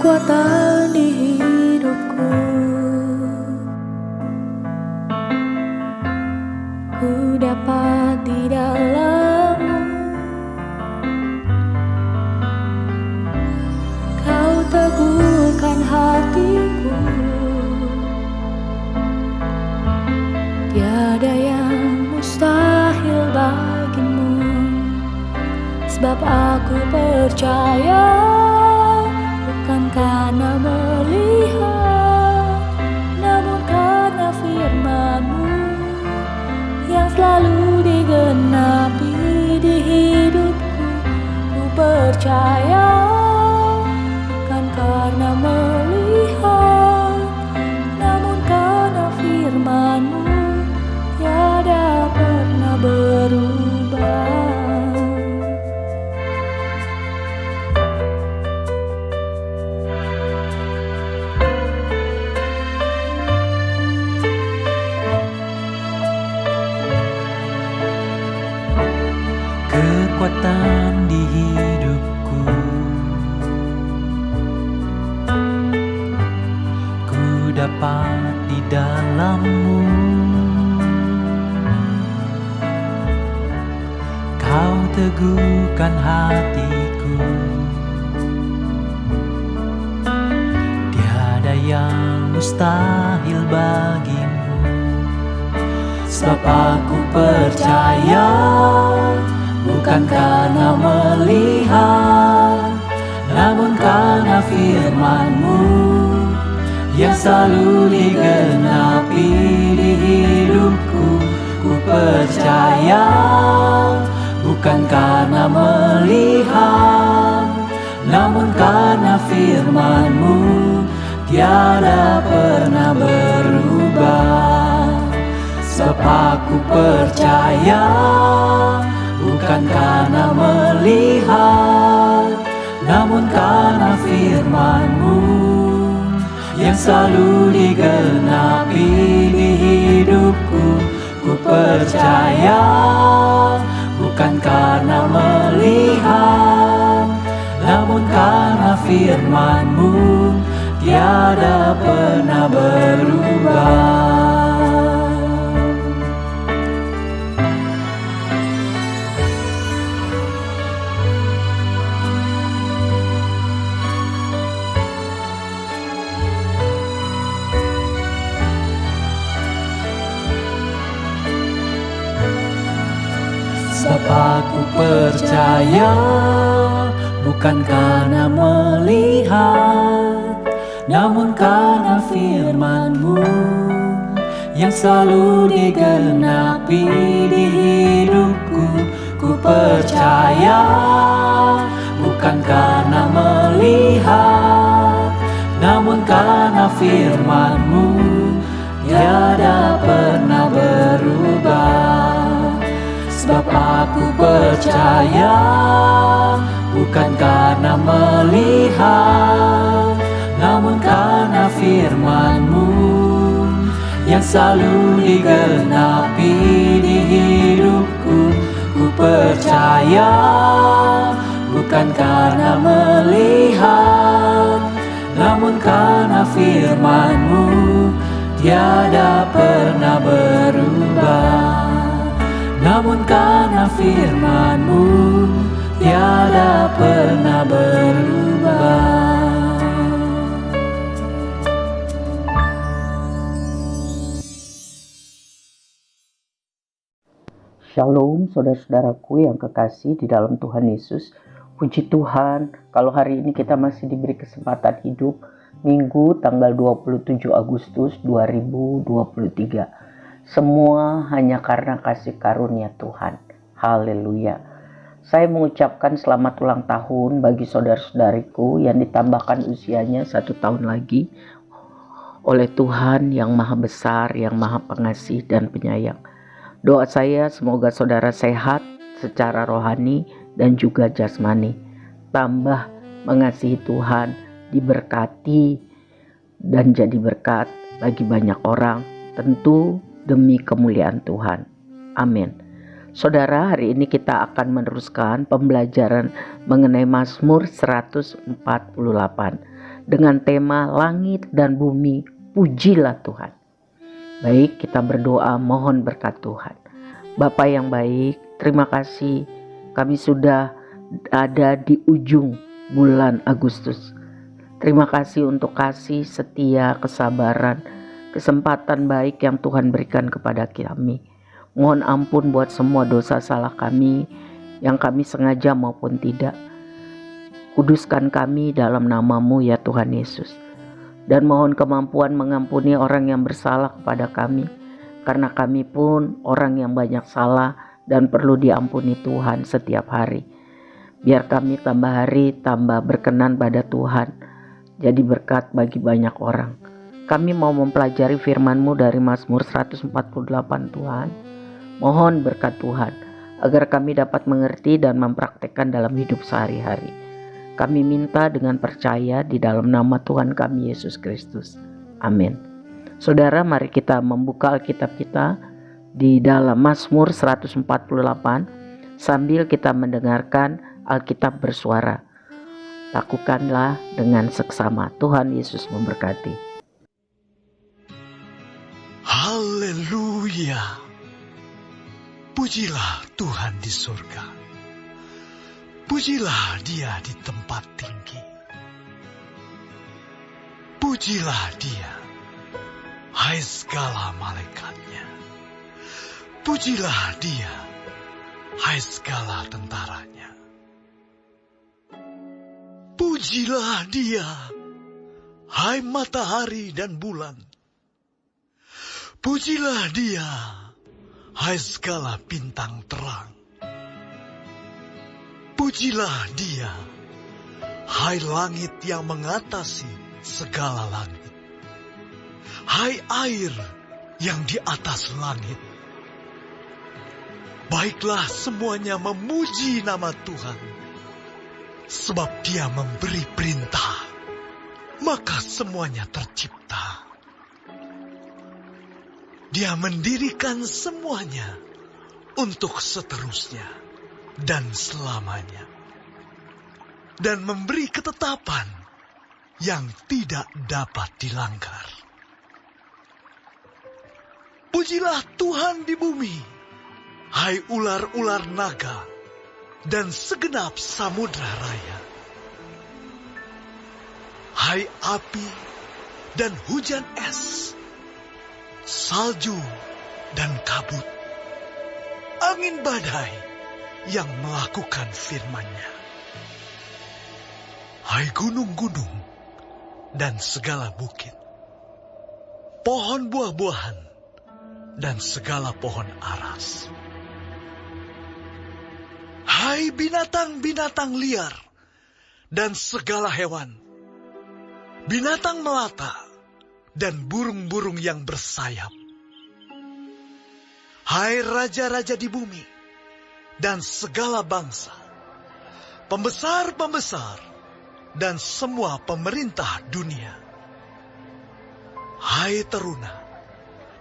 kekuatan di hidupku. Ku dapat di dalam-Mu. Kau teguhkan hatiku. Tiada yang mustahil bagimu, sebab aku percaya. Bukan karena melihat, namun karena firman-Mu yang selalu digenapi di hidupku. Ku percaya, bukan karena melihat, namun karena firman-Mu tiada pernah berubah. Kekuatan di hidupku, ku dapat di dalam-Mu. Kau teguhkan hatiku. Tiada yang mustahil bagimu, sebab aku percaya. Bukan karena melihat, namun karena firman-Mu yang selalu digenapi di hidupku. Ku percaya, bukan karena melihat, namun karena firman-Mu tiada pernah berubah. Sebab aku percaya, bukan karena melihat, namun karena firman-Mu yang selalu digenapi di hidupku. Ku percaya, bukan karena melihat, namun karena firman-Mu tiada pernah berubah. Sebab aku percaya, bukan karena melihat, namun karena firman-Mu yang selalu digenapi di hidupku. Ku percaya, bukan karena melihat, namun karena firman-Mu tiada pernah berubah. Sebab aku percaya, bukan karena melihat, namun karena firman-Mu yang selalu digenapi di hidupku. Ku percaya, bukan karena melihat, namun karena firman-Mu tiada pernah berubah. Namun karena firman-Mu tiada pernah berubah. Shalom saudara-saudaraku yang kekasih di dalam Tuhan Yesus. Puji Tuhan, kalau hari ini kita masih diberi kesempatan hidup, Minggu tanggal 27 Agustus 2023. Semua hanya karena kasih karunia Tuhan. Haleluya. Saya mengucapkan selamat ulang tahun bagi saudara-saudariku yang ditambahkan usianya 1 tahun lagi oleh Tuhan yang Maha Besar, yang Maha Pengasih dan Penyayang. Doa saya semoga saudara sehat secara rohani dan juga jasmani. Tambah mengasihi Tuhan, diberkati dan jadi berkat bagi banyak orang. Tentu demi kemuliaan Tuhan. Amin. Saudara, hari ini kita akan meneruskan pembelajaran mengenai Mazmur 148. dengan tema langit dan bumi, pujilah Tuhan. Baik, kita berdoa mohon berkat Tuhan. Bapa yang baik, terima kasih kami sudah ada di ujung bulan Agustus. Terima kasih untuk kasih, setia, kesabaran, kesempatan baik yang Tuhan berikan kepada kami. Mohon ampun buat semua dosa salah kami yang kami sengaja maupun tidak. Kuduskan kami dalam nama-Mu ya Tuhan Yesus. Dan mohon kemampuan mengampuni orang yang bersalah kepada kami. Karena kami pun orang yang banyak salah dan perlu diampuni Tuhan setiap hari. Biar kami tambah hari tambah berkenan pada Tuhan. Jadi berkat bagi banyak orang. Kami mau mempelajari firman-Mu dari Mazmur 148 Tuhan. Mohon berkat Tuhan agar kami dapat mengerti dan mempraktekkan dalam hidup sehari-hari. Kami minta dengan percaya di dalam nama Tuhan kami Yesus Kristus. Amin. Saudara, mari kita membuka Alkitab kita di dalam Mazmur 148 sambil kita mendengarkan Alkitab bersuara. Lakukanlah dengan seksama. Tuhan Yesus memberkati. Haleluya. Pujilah Tuhan di surga. Pujilah Dia di tempat tinggi. Pujilah Dia, hai segala malaikatnya. Pujilah Dia, hai segala tentaranya. Pujilah Dia, hai matahari dan bulan. Pujilah Dia, hai segala bintang terang. Pujilah Dia, hai langit yang mengatasi segala langit. Hai air yang di atas langit. Baiklah semuanya memuji nama Tuhan. Sebab Dia memberi perintah, maka semuanya tercipta. Dia mendirikan semuanya untuk seterusnya dan selamanya, dan memberi ketetapan yang tidak dapat dilanggar. Pujilah Tuhan di bumi, hai ular-ular naga dan segenap samudra raya. Hai api dan hujan es, salju dan kabut, angin badai yang melakukan firman-Nya. Hai gunung-gunung dan segala bukit, pohon buah-buahan dan segala pohon aras. Hai binatang-binatang liar dan segala hewan, binatang melata dan burung-burung yang bersayap. Hai raja-raja di bumi dan segala bangsa, pembesar-pembesar, dan semua pemerintah dunia. Hai teruna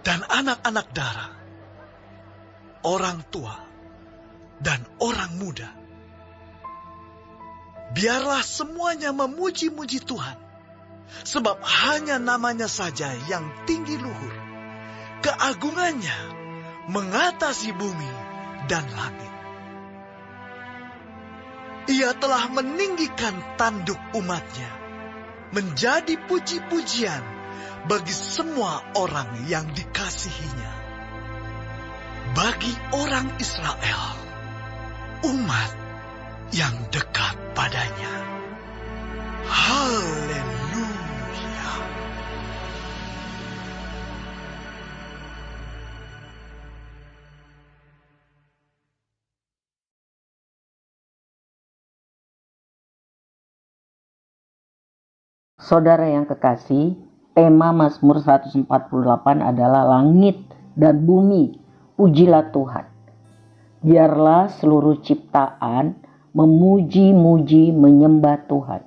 dan anak-anak dara, orang tua dan orang muda. Biarlah semuanya memuji-muji Tuhan, sebab hanya namanya saja yang tinggi luhur. Keagungannya mengatasi bumi dan langit. Ia telah meninggikan tanduk umat-Nya, menjadi puji-pujian bagi semua orang yang dikasihi-Nya. Bagi orang Israel, umat yang dekat padanya. Haleluya. Saudara yang kekasih, tema Mazmur 148 adalah langit dan bumi, pujilah Tuhan. Biarlah seluruh ciptaan memuji-muji menyembah Tuhan.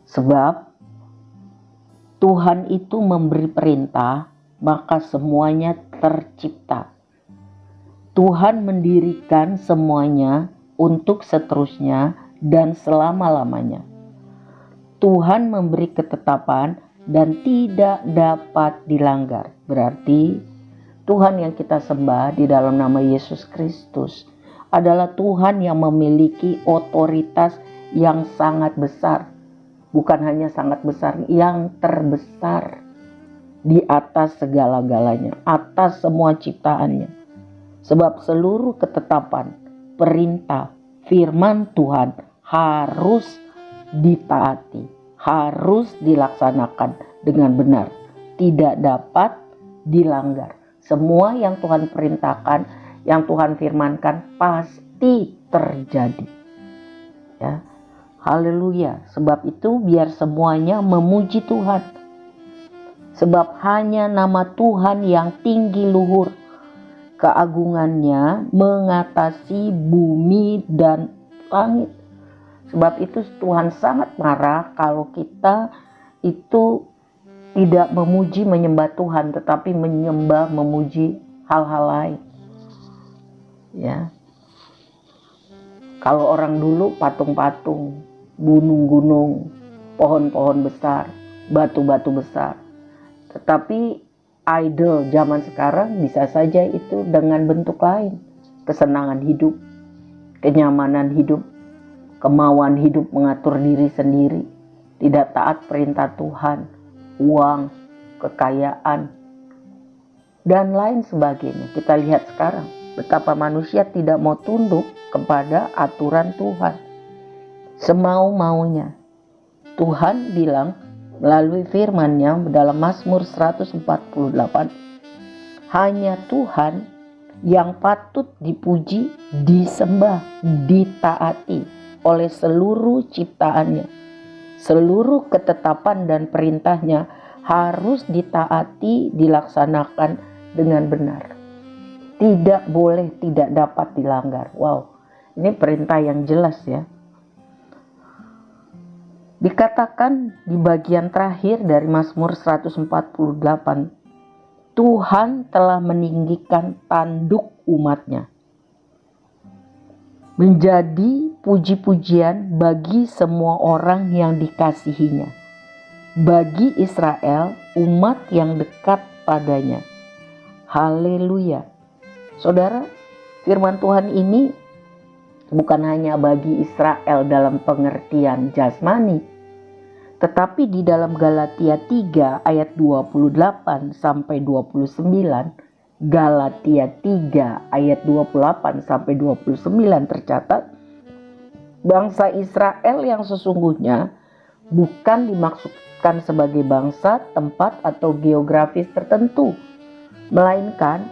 Sebab Tuhan itu memberi perintah, maka semuanya tercipta. Tuhan mendirikan semuanya untuk seterusnya dan selama-lamanya. Tuhan memberi ketetapan dan tidak dapat dilanggar. Berarti Tuhan yang kita sembah di dalam nama Yesus Kristus adalah Tuhan yang memiliki otoritas yang sangat besar. Bukan hanya sangat besar, yang terbesar di atas segala-galanya, atas semua ciptaannya. Sebab seluruh ketetapan, perintah, firman Tuhan harus ditaati, harus dilaksanakan dengan benar, tidak dapat dilanggar. Semua yang Tuhan perintahkan, yang Tuhan firmankan pasti terjadi. Ya. Haleluya. Sebab itu biar semuanya memuji Tuhan. Sebab hanya nama Tuhan yang tinggi luhur, keagungannya mengatasi bumi dan langit. Sebab itu Tuhan sangat marah kalau kita itu tidak memuji menyembah Tuhan, tetapi menyembah memuji hal-hal lain. Ya. Kalau orang dulu patung-patung, gunung-gunung, pohon-pohon besar, batu-batu besar. Tetapi idol zaman sekarang bisa saja itu dengan bentuk lain. Kesenangan hidup, kenyamanan hidup, kemauan hidup mengatur diri sendiri, tidak taat perintah Tuhan, uang, kekayaan, dan lain sebagainya. Kita lihat sekarang betapa manusia tidak mau tunduk kepada aturan Tuhan. Semau-maunya. Tuhan bilang melalui firman-Nya dalam Mazmur 148, hanya Tuhan yang patut dipuji, disembah, ditaati oleh seluruh ciptaannya. Seluruh ketetapan dan perintahnya harus ditaati, dilaksanakan dengan benar. Tidak boleh, tidak dapat dilanggar. Wow, ini perintah yang jelas ya. Dikatakan di bagian terakhir dari Mazmur 148, Tuhan telah meninggikan tanduk umat-Nya, menjadi puji-pujian bagi semua orang yang dikasihinya, bagi Israel, umat yang dekat padanya. Haleluya. Saudara, firman Tuhan ini bukan hanya bagi Israel dalam pengertian jasmani, tetapi di dalam Galatia 3 ayat 28 sampai 29, Galatia 3 ayat 28 sampai 29 tercatat, bangsa Israel yang sesungguhnya bukan dimaksudkan sebagai bangsa, tempat atau geografis tertentu, melainkan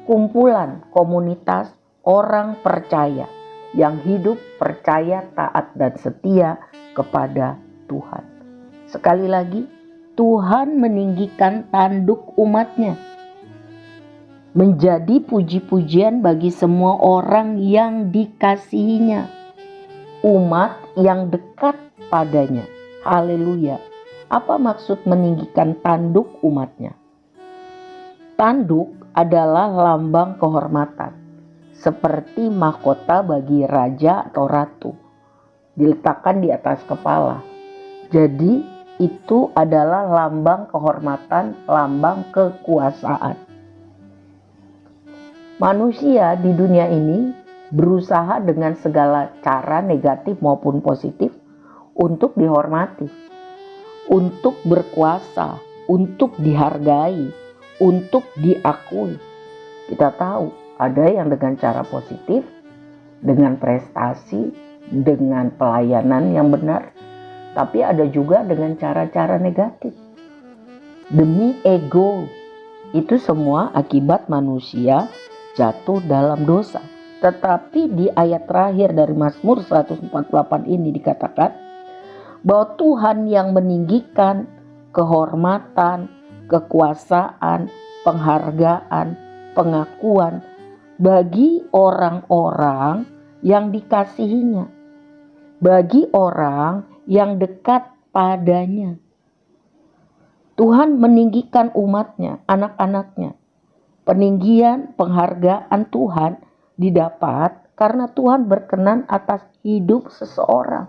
kumpulan komunitas orang percaya yang hidup percaya, taat dan setia kepada Tuhan. Sekali lagi, Tuhan meninggikan tanduk umat-Nya, menjadi puji-pujian bagi semua orang yang dikasihinya, umat yang dekat padanya. Haleluya. Apa maksud meninggikan tanduk umat-Nya? Tanduk adalah lambang kehormatan, seperti mahkota bagi raja atau ratu, diletakkan di atas kepala. Jadi itu adalah lambang kehormatan, lambang kekuasaan. Manusia di dunia ini berusaha dengan segala cara negatif maupun positif untuk dihormati, untuk berkuasa, untuk dihargai, untuk diakui. Kita tahu ada yang dengan cara positif, dengan prestasi, dengan pelayanan yang benar, tapi ada juga dengan cara-cara negatif, demi ego. Itu semua akibat manusia jatuh dalam dosa. Tetapi di ayat terakhir dari Mazmur 148 ini dikatakan bahwa Tuhan yang meninggikan kehormatan, kekuasaan, penghargaan, pengakuan bagi orang-orang yang dikasihinya, bagi orang yang dekat padanya. Tuhan meninggikan umat-Nya, anak-anak-Nya. Peninggian, penghargaan Tuhan didapat karena Tuhan berkenan atas hidup seseorang,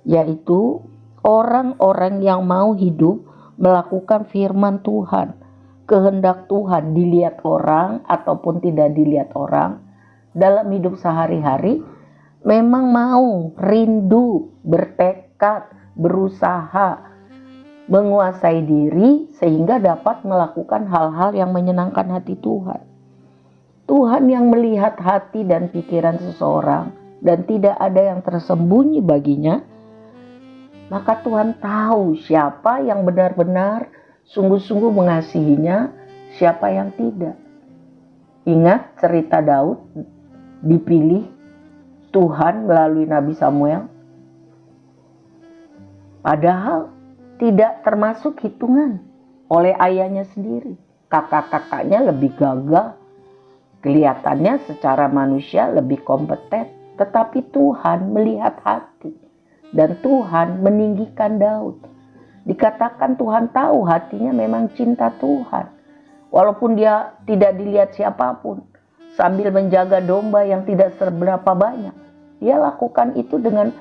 yaitu orang-orang yang mau hidup melakukan firman Tuhan, kehendak Tuhan dilihat orang ataupun tidak dilihat orang, dalam hidup sehari-hari memang mau, rindu, bertekad, berusaha, menguasai diri sehingga dapat melakukan hal-hal yang menyenangkan hati Tuhan. Tuhan yang melihat hati dan pikiran seseorang dan tidak ada yang tersembunyi baginya, maka Tuhan tahu siapa yang benar-benar sungguh-sungguh mengasihinya, siapa yang tidak. Ingat cerita Daud dipilih Tuhan melalui Nabi Samuel, padahal tidak termasuk hitungan oleh ayahnya sendiri. Kakak-kakaknya lebih gagah, kelihatannya secara manusia lebih kompeten, tetapi Tuhan melihat hati. Dan Tuhan meninggikan Daud. Dikatakan Tuhan tahu hatinya memang cinta Tuhan. Walaupun dia tidak dilihat siapapun. Sambil menjaga domba yang tidak seberapa banyak. Dia lakukan itu dengan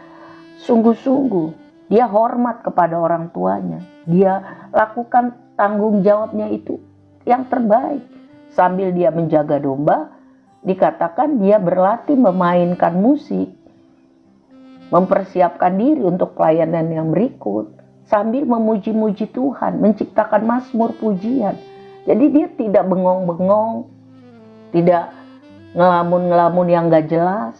sungguh-sungguh. Dia hormat kepada orang tuanya. Dia lakukan tanggung jawabnya itu yang terbaik. Sambil dia menjaga domba, dikatakan dia berlatih memainkan musik. Mempersiapkan diri untuk pelayanan yang berikut sambil memuji-muji Tuhan, menciptakan mazmur pujian. Jadi dia tidak bengong-bengong, tidak ngelamun-ngelamun yang gak jelas,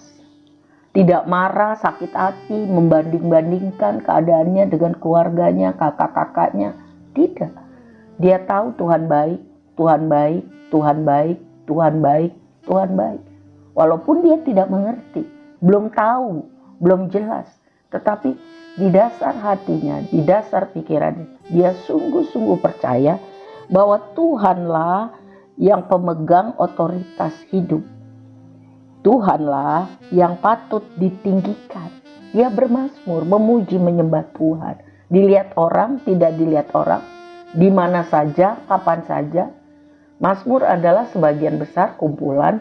tidak marah, sakit hati, membanding-bandingkan keadaannya dengan keluarganya, kakak-kakaknya. Tidak. Dia tahu Tuhan baik, Tuhan baik, Tuhan baik, Tuhan baik, Tuhan baik. Walaupun dia tidak mengerti, belum tahu, belum jelas, tetapi di dasar hatinya, di dasar pikirannya, dia sungguh-sungguh percaya bahwa Tuhanlah yang pemegang otoritas hidup. Tuhanlah yang patut ditinggikan. Dia bermazmur, memuji, menyembah Tuhan. Dilihat orang, tidak dilihat orang, di mana saja, kapan saja. Mazmur adalah sebagian besar kumpulan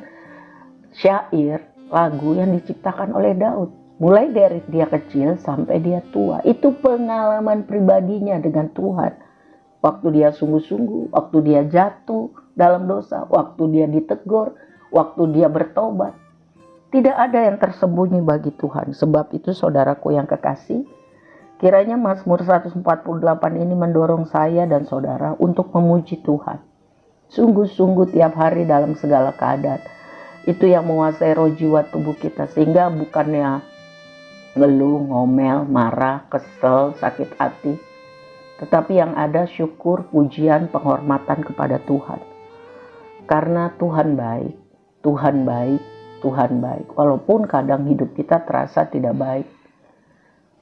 syair, lagu yang diciptakan oleh Daud. Mulai dari dia kecil sampai dia tua. Itu pengalaman pribadinya dengan Tuhan. Waktu dia sungguh-sungguh, waktu dia jatuh dalam dosa, waktu dia ditegur, waktu dia bertobat. Tidak ada yang tersembunyi bagi Tuhan. Sebab itu saudaraku yang kekasih, kiranya Mazmur 148 ini mendorong saya dan saudara untuk memuji Tuhan. Sungguh-sungguh tiap hari dalam segala keadaan. Itu yang menguasai roh jiwa tubuh kita. Sehingga bukannya ngeluh, ngomel, marah, kesel, sakit hati. Tetapi yang ada syukur, pujian, penghormatan kepada Tuhan. Karena Tuhan baik, Tuhan baik, Tuhan baik. Walaupun kadang hidup kita terasa tidak baik.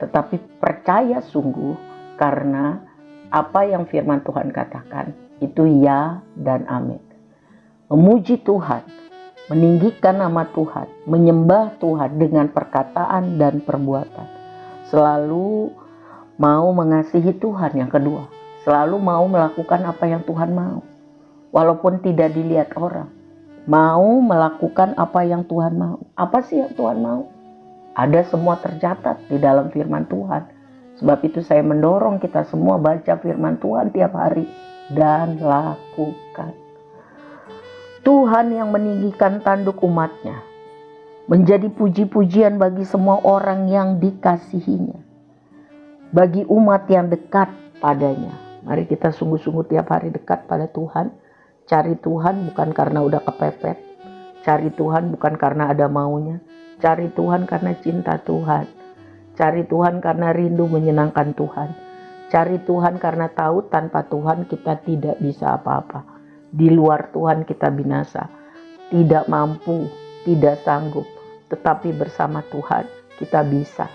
Tetapi percaya sungguh karena apa yang firman Tuhan katakan itu ya dan amin. Memuji Tuhan, meninggikan nama Tuhan, menyembah Tuhan dengan perkataan dan perbuatan. Selalu mau mengasihi Tuhan yang kedua. Selalu mau melakukan apa yang Tuhan mau. Walaupun tidak dilihat orang. Mau melakukan apa yang Tuhan mau. Apa sih yang Tuhan mau? Ada semua tercatat di dalam firman Tuhan. Sebab itu saya mendorong kita semua baca firman Tuhan tiap hari. Dan lakukan. Tuhan yang meninggikan tanduk umatnya, menjadi puji-pujian bagi semua orang yang dikasihinya, bagi umat yang dekat padanya. Mari kita sungguh-sungguh tiap hari dekat pada Tuhan. Cari Tuhan bukan karena udah kepepet, cari Tuhan bukan karena ada maunya, cari Tuhan karena cinta Tuhan, cari Tuhan karena rindu menyenangkan Tuhan, cari Tuhan karena tahu tanpa Tuhan kita tidak bisa apa-apa. Di luar Tuhan kita binasa, tidak mampu, tidak sanggup, tetapi bersama Tuhan kita bisa.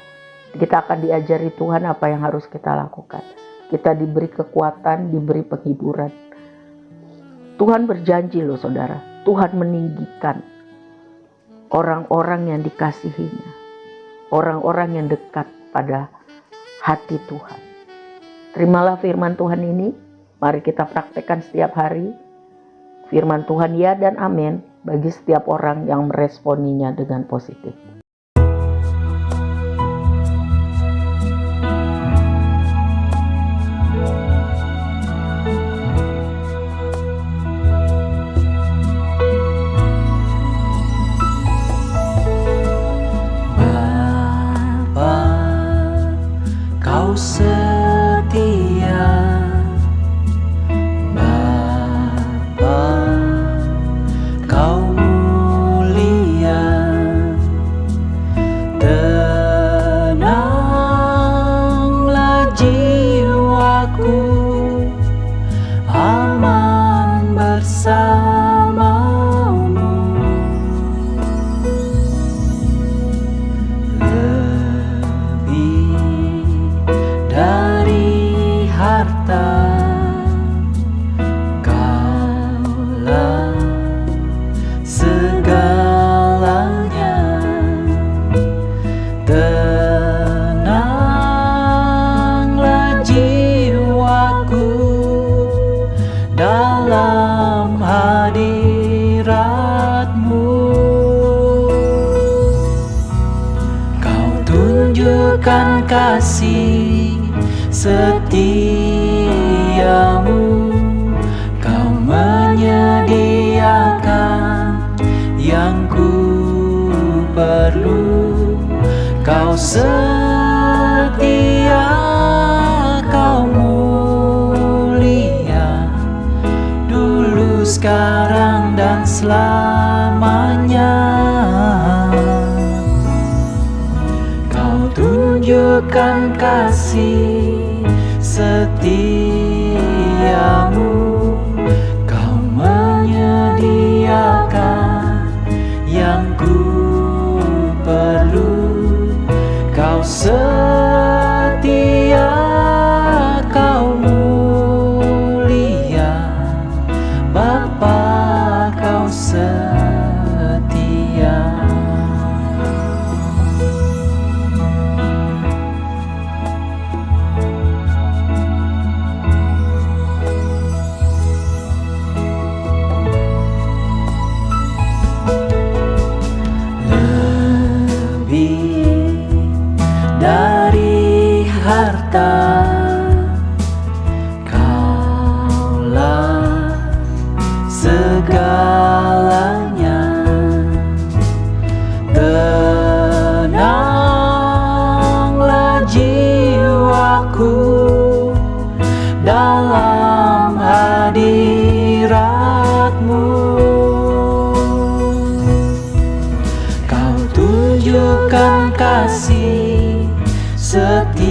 Kita akan diajari Tuhan apa yang harus kita lakukan. Kita diberi kekuatan, diberi penghiburan. Tuhan berjanji loh saudara, Tuhan meninggikan orang-orang yang dikasihinya, orang-orang yang dekat pada hati Tuhan. Terimalah firman Tuhan ini, mari kita praktekkan setiap hari. Firman Tuhan ya dan amin bagi setiap orang yang meresponinya dengan positif. bersamamu. Lebih dari harta, Kaulah segalanya. Tenanglah jiwaku dalam hadirat-Mu. Kau tunjukkan kasih setiamu, Kau menyediakan yang ku perlu. Kau setia, Kau mulia, dulu, sekarang, dan selamanya. Kau tunjukkan kasih setiamu, Kau menyediakan yang ku perlu. Kau setia, Kau mulia, Bapa, Kau setia. Dari harta, Kaulah segalanya. Tenanglah jiwaku dalam hadirat-Mu. Kau tunjukkan kasih setiamu,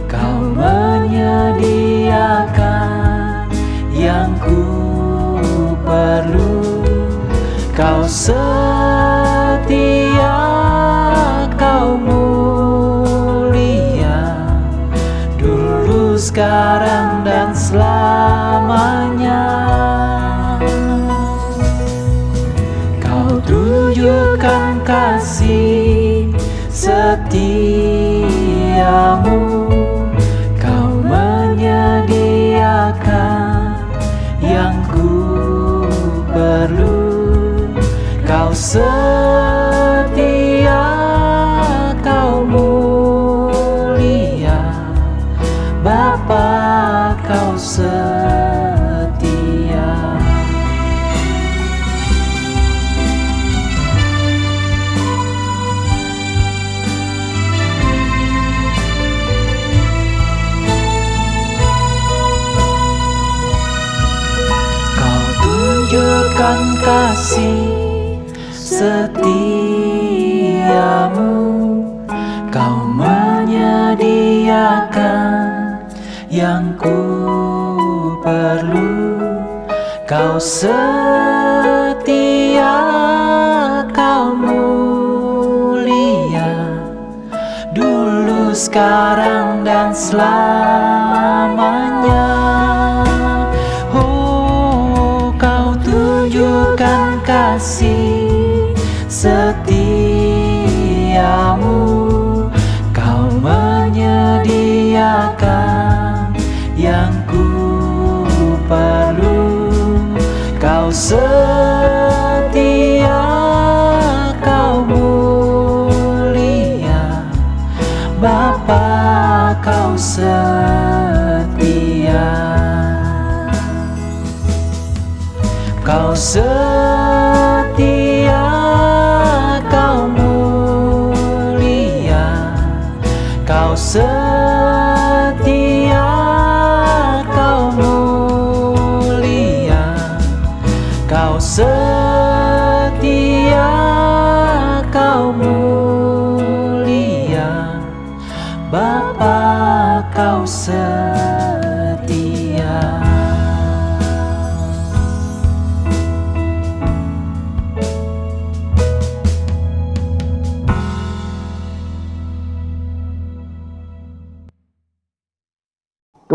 Kau menyediakan yang ku perlu. Kau setia, Kau mulia, dulu, sekarang, dan selamanya. Kau tunjukkan kasih setiamu, Kau menyediakan yang ku perlu. Kau setia, Kau mulia, Bapa, Kau setia. Tunjukkan kasih setiamu, Kau menyediakan yang ku perlu. Kau setia, Kau mulia, dulu, sekarang, dan selamanya. Tunjukkan kasih setiamu, Kau menyediakan yang ku perlu. Kau setia, Kau mulia, Bapa, Kau setia. Kau setia, Kau mulia, Kau setia, Kau mulia, Kau setia, Kau mulia, Bapa, Kau setia.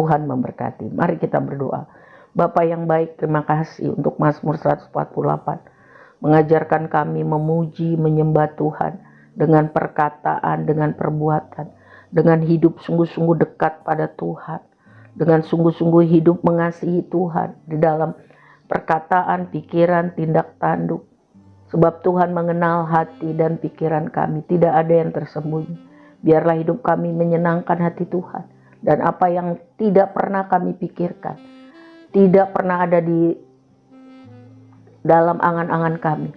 Tuhan memberkati. Mari kita berdoa. Bapa yang baik, terima kasih untuk Mazmur 148. Mengajarkan kami memuji, menyembah Tuhan dengan perkataan, dengan perbuatan, dengan hidup sungguh-sungguh dekat pada Tuhan, dengan sungguh-sungguh hidup mengasihi Tuhan di dalam perkataan, pikiran, tindak tanduk. Sebab Tuhan mengenal hati dan pikiran kami, tidak ada yang tersembunyi. Biarlah hidup kami menyenangkan hati Tuhan, dan apa yang tidak pernah kami pikirkan, tidak pernah ada di dalam angan-angan kami,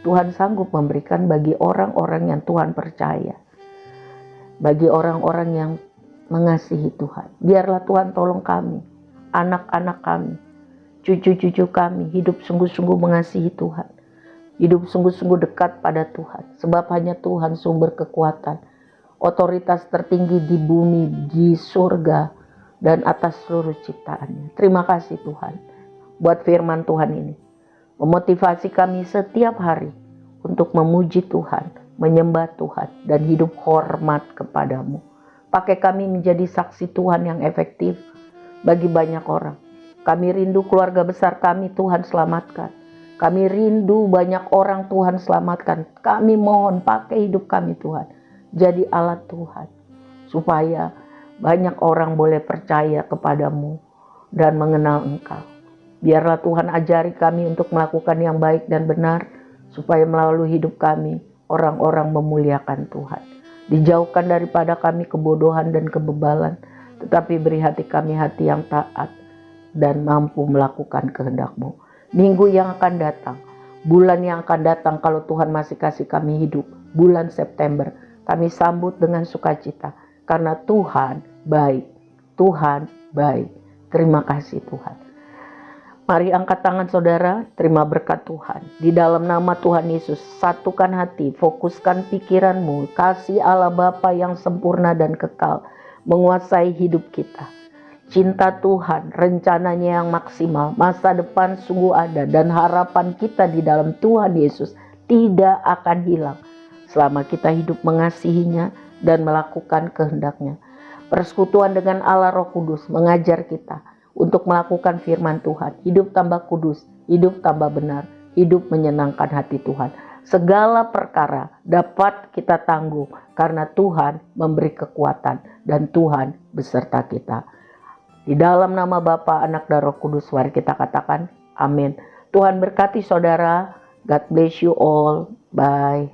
Tuhan sanggup memberikan bagi orang-orang yang Tuhan percaya, bagi orang-orang yang mengasihi Tuhan. Biarlah Tuhan tolong kami, anak-anak kami, cucu-cucu kami hidup sungguh-sungguh mengasihi Tuhan, hidup sungguh-sungguh dekat pada Tuhan. Sebab hanya Tuhan sumber kekuatan, otoritas tertinggi di bumi, di surga, dan atas seluruh ciptaannya. Terima kasih Tuhan buat firman Tuhan ini, memotivasi kami setiap hari untuk memuji Tuhan, menyembah Tuhan, dan hidup hormat kepadamu. Pakai kami menjadi saksi Tuhan yang efektif bagi banyak orang. Kami rindu keluarga besar kami Tuhan selamatkan. Kami rindu banyak orang Tuhan selamatkan. Kami mohon pakai hidup kami Tuhan, jadi alat Tuhan, supaya banyak orang boleh percaya kepadamu dan mengenal Engkau. Biarlah Tuhan ajari kami untuk melakukan yang baik dan benar, supaya melalui hidup kami orang-orang memuliakan Tuhan. Dijauhkan daripada kami kebodohan dan kebebalan, tetapi beri hati kami hati yang taat dan mampu melakukan kehendak-Mu. Minggu yang akan datang, bulan yang akan datang, kalau Tuhan masih kasih kami hidup, bulan September, kami sambut dengan sukacita, karena Tuhan baik. Tuhan baik. Terima kasih Tuhan. Mari angkat tangan saudara, terima berkat Tuhan. Di dalam nama Tuhan Yesus, satukan hati, fokuskan pikiranmu, kasih Allah Bapa yang sempurna dan kekal menguasai hidup kita. Cinta Tuhan, rencananya yang maksimal, masa depan sungguh ada, dan harapan kita di dalam Tuhan Yesus tidak akan hilang selama kita hidup mengasihinya dan melakukan kehendak-Nya. Persekutuan dengan Allah Roh Kudus mengajar kita untuk melakukan firman Tuhan, hidup tambah kudus, hidup tambah benar, hidup menyenangkan hati Tuhan. Segala perkara dapat kita tanggung karena Tuhan memberi kekuatan dan Tuhan beserta kita. Di dalam nama Bapa, Anak, dan Roh Kudus, mari kita katakan amin. Tuhan berkati saudara. God bless you all. Bye.